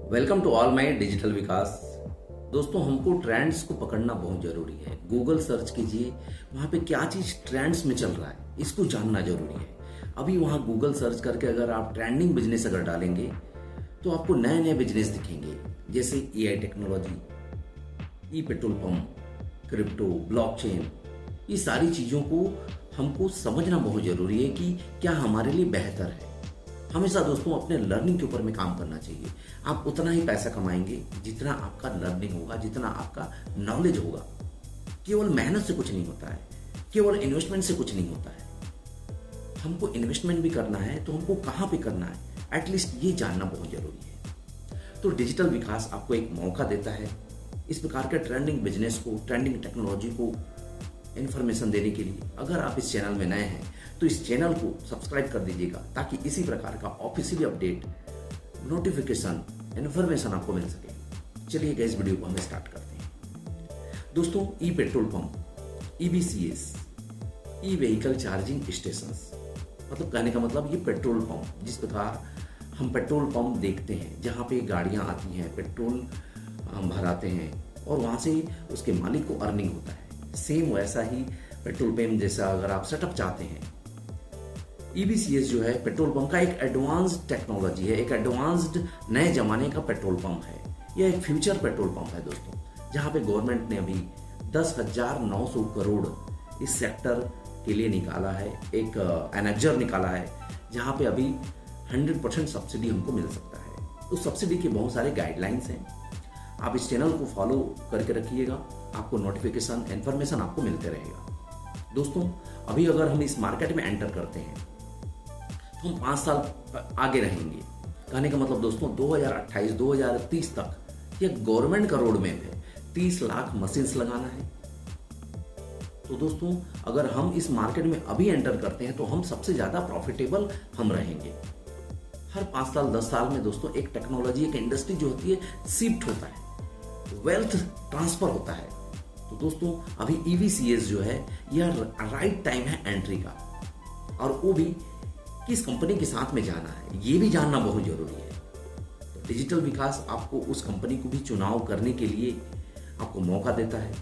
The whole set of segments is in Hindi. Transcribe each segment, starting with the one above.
Welcome to all my digital Vikas. दोस्तों, हमको ट्रेंड्स को पकड़ना बहुत जरूरी है। गूगल सर्च कीजिए, वहां पे क्या चीज ट्रेंड्स में चल रहा है इसको जानना जरूरी है। अभी वहां गूगल सर्च करके अगर आप ट्रेंडिंग बिजनेस अगर डालेंगे तो आपको नए नए बिजनेस दिखेंगे, जैसे एआई टेक्नोलॉजी, ई पेट्रोल पंप, क्रिप्टो, ब्लॉकचेन। ये सारी चीजों को हमको समझना बहुत जरूरी है कि क्या हमारे लिए बेहतर है। हमेशा दोस्तों अपने लर्निंग के ऊपर में काम करना चाहिए। आप उतना ही पैसा कमाएंगे जितना आपका लर्निंग होगा, जितना आपका नॉलेज होगा। केवल मेहनत से कुछ नहीं होता है, केवल इन्वेस्टमेंट से कुछ नहीं होता है। हमको इन्वेस्टमेंट भी करना है तो हमको कहां पे करना है, एटलीस्ट ये जानना बहुत जरूरी है। तो डिजिटल विकास आपको एक मौका देता है इस प्रकार के ट्रेंडिंग बिजनेस को, ट्रेंडिंग टेक्नोलॉजी को इन्फॉर्मेशन देने के लिए। अगर आप इस चैनल में नए हैं तो इस चैनल को सब्सक्राइब कर दीजिएगा ताकि इसी प्रकार का ऑफिशियली अपडेट, नोटिफिकेशन, इन्फॉर्मेशन आपको मिल सके। चलिए इस वीडियो को हम स्टार्ट करते हैं। दोस्तों, ई petrol pump, ईबीसीएस, e vehicle charging station, मतलब कहने का मतलब ये पेट्रोल पंप, जिस प्रकार हम पेट्रोल पंप देखते हैं जहां पे गाड़ियां आती हैं, पेट्रोल हम भराते हैं और वहां से उसके मालिक को अर्निंग होता है। सेम वैसा ही पेट्रोल पंप जैसा अगर आप सेटअप चाहते हैं, ईबीसीएस जो है पेट्रोल पंप का एक एडवांस्ड टेक्नोलॉजी है, एक एडवांस्ड नए जमाने का पेट्रोल पंप है। यह एक फ्यूचर पेट्रोल पंप है दोस्तों, जहां पे गवर्नमेंट ने अभी 10,900 करोड़ इस सेक्टर के लिए निकाला है, एक एनेक्जर निकाला है, जहां पे अभी 100% सब्सिडी हमको मिल सकता है। उस सब्सिडी के बहुत सारे गाइडलाइंस हैं। आप इस चैनल को फॉलो करके रखिएगा, आपको नोटिफिकेशन, इन्फॉर्मेशन आपको मिलते रहेगा। दोस्तों, अभी अगर हम इस मार्केट में एंटर करते हैं तो हम 5 साल आगे रहेंगे। कहने का मतलब दोस्तों 2028-2030 तक ये गवर्नमेंट का रोड मैप है। 30 लाख मशीन्स लगाना है। तो दोस्तों, अगर हम इस मार्केट में अभी एंटर करते हैं तो हम सबसे ज्यादा प्रॉफिटेबल हम रहेंगे। हर 5 साल 10 साल में दोस्तों एक टेक्नोलॉजी, एक इंडस्ट्री जो होती है शिफ्ट होता है, वेल्थ ट्रांसफर होता है। तो दोस्तों अभी ईवीसीएस जो है यह राइट टाइम है एंट्री का, और वो भी किस कंपनी के साथ में जाना है ये भी जानना बहुत जरूरी है। तो डिजिटल विकास आपको उस कंपनी को भी चुनाव करने के लिए आपको मौका देता है।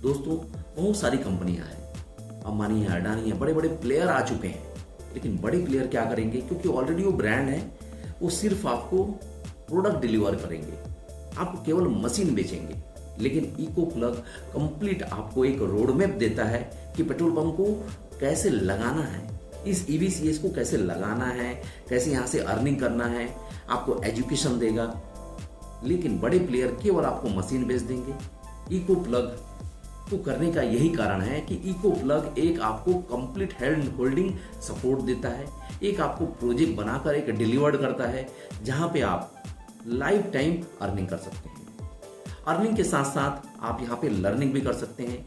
दोस्तों, बहुत सारी कंपनियां हैं, अंबानी है, अडानी है, बड़े बड़े प्लेयर आ चुके हैं। लेकिन बड़े प्लेयर क्या करेंगे, क्योंकि ऑलरेडी वो ब्रांड है, वो सिर्फ आपको प्रोडक्ट डिलीवर करेंगे, आपको केवल मशीन बेचेंगे। लेकिन इको प्लग कंप्लीट आपको एक रोड मैप देता है कि पेट्रोल पंप को कैसे लगाना है, इस ईवीसीएस को कैसे लगाना है, कैसे यहां से अर्निंग करना है, आपको एजुकेशन देगा। लेकिन बड़े प्लेयर केवल आपको मशीन बेच देंगे। इको प्लग को करने का यही कारण है कि इको प्लग एक आपको कंप्लीट हैंड होल्डिंग सपोर्ट देता है, एक आपको प्रोजेक्ट बनाकर एक डिलीवर्ड करता है, जहां पे आप लाइफ टाइम अर्निंग कर सकते हैं। अर्निंग के साथ साथ आप यहाँ पे लर्निंग भी कर सकते हैं।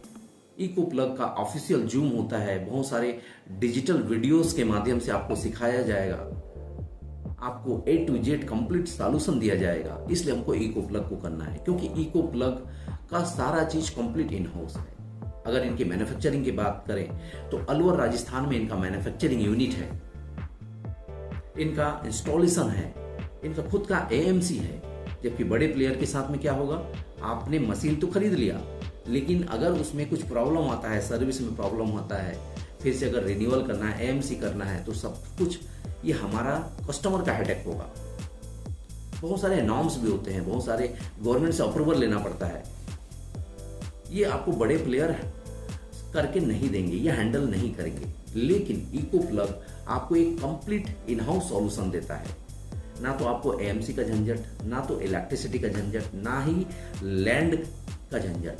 इको प्लग का ऑफिशियल जूम होता है, बहुत सारे डिजिटल वीडियोस के माध्यम से आपको सिखाया जाएगा, आपको A to Z complete solution दिया जाएगा। इसलिए हमको इको प्लग को करना है, क्योंकि इको प्लग का सारा चीज कंप्लीट इन हाउस है। अगर इनकी मैन्युफैक्चरिंग की बात करें तो अलवर राजस्थान में इनका मैन्युफैक्चरिंग यूनिट है, इनका इंस्टॉलेशन है, इनका खुद का AMC है। जबकि बड़े प्लेयर के साथ में क्या होगा, आपने मशीन तो खरीद लिया, लेकिन अगर उसमें कुछ प्रॉब्लम आता है, सर्विस में प्रॉब्लम आता है, फिर से अगर रिन्यूअल करना है, AMC करना है, तो सब कुछ ये हमारा कस्टमर का हेडेक होगा। बहुत सारे नॉर्म्स भी होते हैं, बहुत सारे गवर्नमेंट से अप्रूवल लेना पड़ता है। ये आपको बड़े प्लेयर करके नहीं देंगे, ये हैंडल नहीं करेंगे। लेकिन इको प्लग आपको एक कंप्लीट इन हाउस सॉल्यूशन देता है। ना तो आपको AMC का झंझट, ना तो इलेक्ट्रिसिटी का झंझट, ना ही लैंड का झंझट।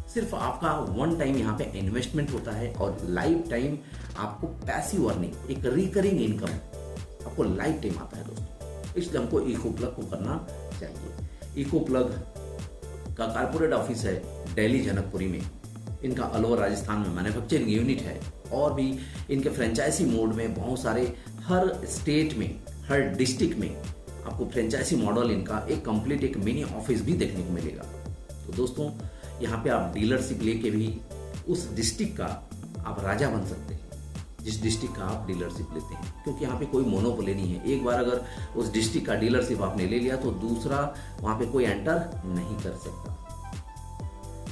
सिर्फ आपका वन टाइम यहाँ पे इन्वेस्टमेंट होता है और लाइफ टाइम आपको पैसिव अर्निंग, एक रिकरिंग इनकम आपको लाइफ टाइम आता है दोस्तों। इसलिए हमको इको प्लग को करना चाहिए। इको प्लग का कारपोरेट ऑफिस है दिल्ली जनकपुरी में, इनका अलवर राजस्थान में मैन्युफैक्चरिंग यूनिट है, और भी इनके फ्रेंचाइजी मोड में बहुत सारे, हर स्टेट में, हर डिस्ट्रिक्ट में आपको फ्रेंचाइजी मॉडल इनका एक कंप्लीट एक मिनी ऑफिस भी देखने को मिलेगा। तो दोस्तों, यहाँ पे आप डीलरशिप लेके भी उस डिस्ट्रिक्ट का आप राजा बन सकते हैं। जिस डिस्ट्रिक्ट का आप डीलरशिप लेते हैं, क्योंकि यहाँ पे कोई मोनोपोली नहीं है। एक बार अगर उस डिस्ट्रिक्ट का डीलरशिप आपने ले लिया तो दूसरा वहाँ पे कोई एंटर नहीं कर सकता।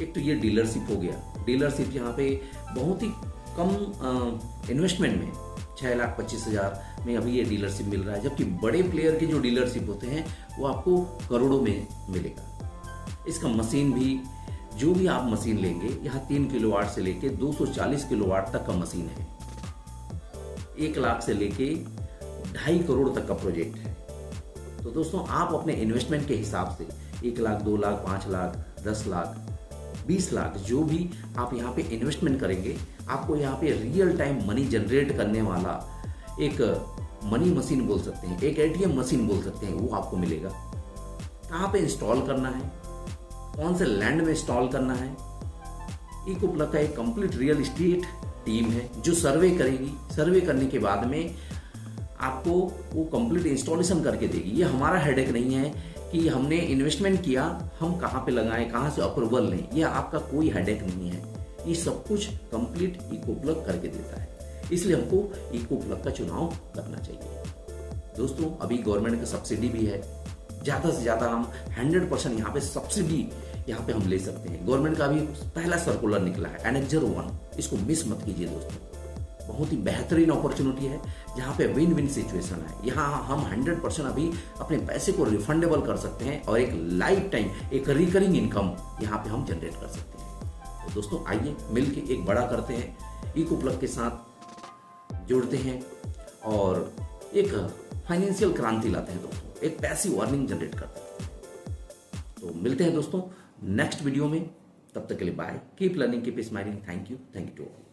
एक तो ये डीलरशिप हो गया। डीलरशिप यहाँ पे बहुत ही कम इन्वेस्टमेंट में 6,25,000 में अभी ये डीलरशिप मिल रहा है, जबकि बड़े प्लेयर के जो डीलरशिप होते हैं वो आपको करोड़ों में मिलेगा। इसका मशीन भी, जो भी आप मशीन लेंगे, यहाँ 3 किलोवाट से लेके 240 किलोवाट तक का मशीन है। 1 लाख से लेके 2.5 करोड़ तक का प्रोजेक्ट है। तो दोस्तों आप अपने इन्वेस्टमेंट के हिसाब से 1 लाख, 2 लाख, 5 लाख, 10 लाख, 20 लाख जो भी आप यहाँ पे इन्वेस्टमेंट करेंगे, आपको यहाँ पे रियल टाइम मनी जनरेट करने वाला एक मनी मशीन बोल सकते हैं, एक एटीएम मशीन बोल सकते हैं, वो आपको मिलेगा। कहाँ पे इंस्टॉल करना है, कौन से लैंड में इंस्टॉल करना है, इको प्लग का एक कंप्लीट रियल एस्टेट टीम है जो सर्वे करेगी। सर्वे करने के बाद में आपको वो कंप्लीट इंस्टॉलेशन करके देगी। ये हमारा हेडेक नहीं है कि हमने इन्वेस्टमेंट किया, हम कहाँ पे लगाएं, कहाँ से अप्रूवल लें, ये आपका कोई हेडेक नहीं है। ये सब कुछ कंप्लीट इको प्लग करके देता है, इसलिए हमको इको प्लग का चुनाव करना चाहिए। दोस्तों अभी गवर्नमेंट की सब्सिडी भी है, ज़्यादा से ज़्यादा हम 100% यहाँ पे सब्सिडी यहाँ पे हम ले सकते हैं। गवर्नमेंट का भी पहला सर्कुलर निकला है एनेक्जर 1, इसको मिस मत कीजिए दोस्तों। बहुत ही बेहतरीन अपॉर्चुनिटी है जहाँ पे विन विन सिचुएशन है। यहाँ हम 100% अभी अपने पैसे को रिफंडेबल कर सकते हैं और एक लाइफ टाइम एक रिकरिंग इनकम यहाँ पे हम जनरेट कर सकते हैं। तो दोस्तों आइए मिलके एक बड़ा करते हैं, इको प्लग के साथ जुड़ते हैं और एक फाइनेंशियल क्रांति लाते हैं दोस्तों, एक पैसिव अर्निंग जनरेट करते हैं। तो मिलते हैं दोस्तों नेक्स्ट वीडियो में, तब तक के लिए bye, keep learning, keep smiling, thank you to all.